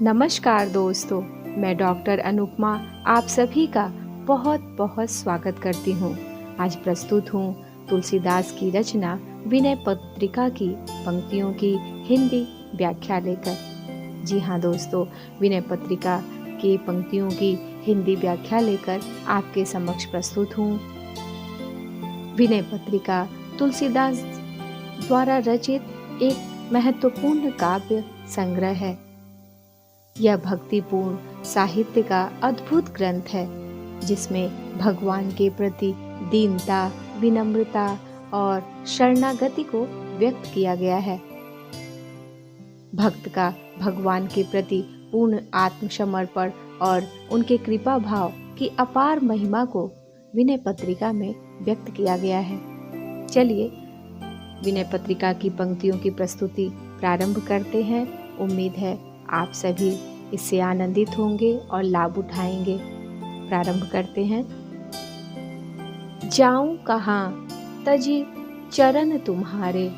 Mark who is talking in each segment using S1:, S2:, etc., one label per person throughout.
S1: नमस्कार दोस्तों, मैं डॉक्टर अनुपमा आप सभी का बहुत बहुत स्वागत करती हूँ। आज प्रस्तुत हूँ तुलसीदास की रचना विनय पत्रिका की पंक्तियों की हिंदी व्याख्या लेकर। जी हाँ दोस्तों, विनय पत्रिका की पंक्तियों की हिंदी व्याख्या लेकर आपके समक्ष प्रस्तुत हूँ। विनय पत्रिका तुलसीदास द्वारा रचित एक महत्वपूर्ण काव्य संग्रह है। यह भक्तिपूर्ण साहित्य का अद्भुत ग्रंथ है, जिसमें भगवान के प्रति दीनता, विनम्रता और शरणागति को व्यक्त किया गया है। भक्त का भगवान के प्रति पूर्ण आत्मसमर्पण और उनके कृपा भाव की अपार महिमा को विनय पत्रिका में व्यक्त किया गया है। चलिए विनय पत्रिका की पंक्तियों की प्रस्तुति प्रारंभ करते हैं। उम्मीद है आप सभी इससे आनंदित होंगे और लाभ उठाएंगे। प्रारंभ करते हैं। जाऊं कहाँ तजी चरण तुम्हारे,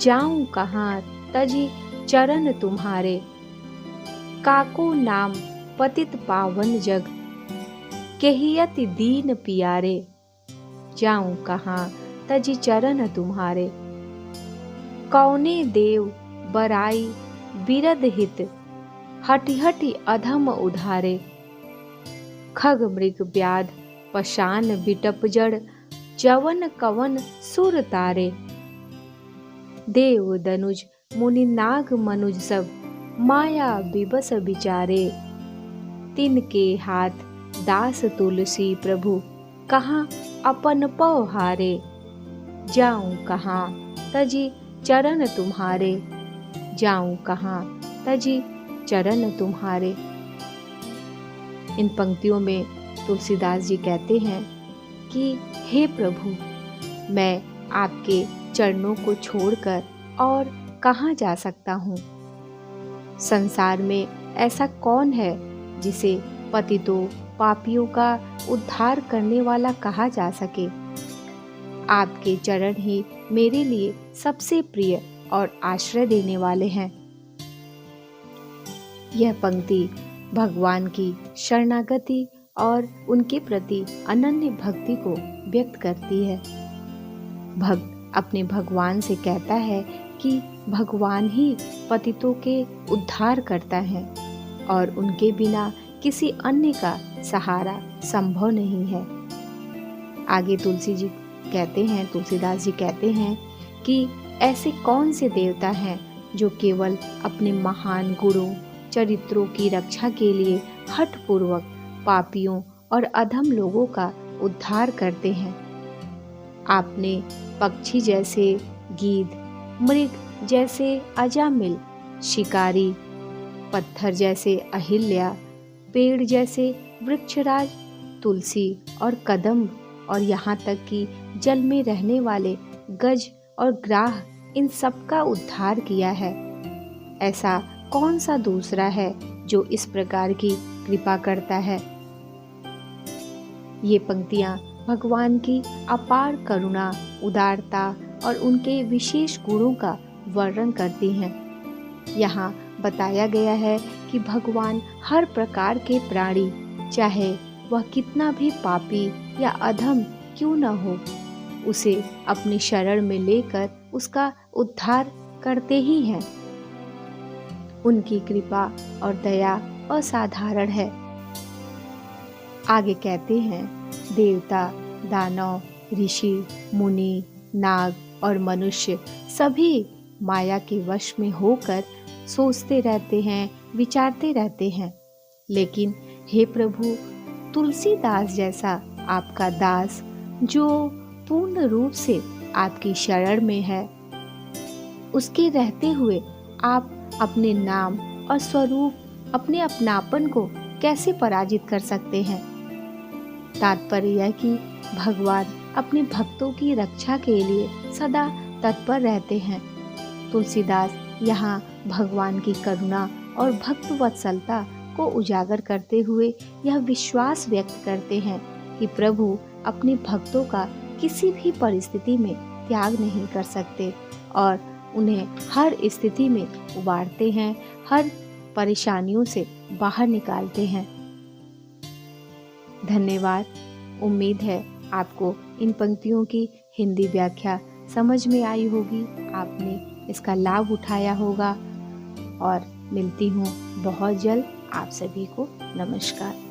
S1: जाऊं कहाँ तजी चरण तुम्हारे, काको नाम पतित पावन जग, केहियति दीन पियारे। जाऊं कहाँ तजी चरण तुम्हारे, कौने देव बराई बिरद हित, हटि हटि अधम उधारे। खग मृग व्याध पशान बिटप जड़, जवन कवन सुर तारे। देव दनुज मुनि नाग मनुज सब, माया बिबस बिचारे। तिनके हाथ दास तुलसी प्रभु, कहाँ अपन पौ हारे। जाऊं कहाँ तजी चरण तुम्हारे, जाऊं कहाँ तजी चरण तुम्हारे। इन पंक्तियों में तुलसीदास जी कहते हैं कि हे प्रभु, मैं आपके चरणों को छोड़कर और कहाँ जा सकता हूँ। संसार में ऐसा कौन है जिसे पतितों पापियों का उद्धार करने वाला कहा जा सके। आपके चरण ही मेरे लिए सबसे प्रिय और आश्रय देने वाले हैं। यह पंक्ति भगवान की शरणागति और उनके प्रति अनन्य भक्ति को व्यक्त करती है। भक्त अपने भगवान से कहता है कि भगवान ही पतितों के उद्धार करता है और उनके बिना किसी अन्य का सहारा संभव नहीं है। आगे तुलसीदास जी कहते हैं कि ऐसे कौन से देवता हैं जो केवल अपने महान गुणों चरित्रों की रक्षा के लिए हठपूर्वक पापियों और अधम लोगों का उद्धार करते हैं। आपने पक्षी जैसे गीध, मृग जैसे अजामिल, शिकारी, पत्थर जैसे अहिल्या, पेड़ जैसे वृक्षराज, तुलसी और कदम्ब और यहाँ तक कि जल में रहने वाले गज और ग्राह, इन सब का उद्धार किया है। ऐसा कौन सा दूसरा है जो इस प्रकार की कृपा करता है। ये पंक्तियाँ भगवान की अपार करुणा, उदारता और उनके विशेष गुणों का वर्णन करती हैं। यहाँ बताया गया है कि भगवान हर प्रकार के प्राणी, चाहे वह कितना भी पापी या अधम क्यों न हो, उसे अपनी शरण में लेकर उसका उद्धार करते ही हैं। उनकी कृपा और दया असाधारण है। आगे कहते हैं, देवता, दानव, ऋषि, मुनि, नाग और मनुष्य सभी माया के वश में होकर सोचते रहते हैं, विचारते रहते हैं। लेकिन हे प्रभु, तुलसीदास जैसा आपका दास जो पूर्ण रूप से आपकी शरण में है, उसके रहते हुए आप अपने नाम और स्वरूप, अपने अपनापन को कैसे पराजित कर सकते हैं। तात्पर्य यह कि भगवान अपने भक्तों की रक्षा के लिए सदा तत्पर रहते हैं। तुलसीदास यहाँ भगवान की करुणा और भक्त वत्सलता को उजागर करते हुए यह विश्वास व्यक्त करते हैं कि प्रभु अपने भक्तों का किसी भी परिस्थिति में त्याग नहीं कर सकते और उन्हें हर स्थिति में उबारते हैं, हर परेशानियों से बाहर निकालते हैं। धन्यवाद। उम्मीद है आपको इन पंक्तियों की हिंदी व्याख्या समझ में आई होगी, आपने इसका लाभ उठाया होगा और मिलती हूँ बहुत जल्द। आप सभी को नमस्कार।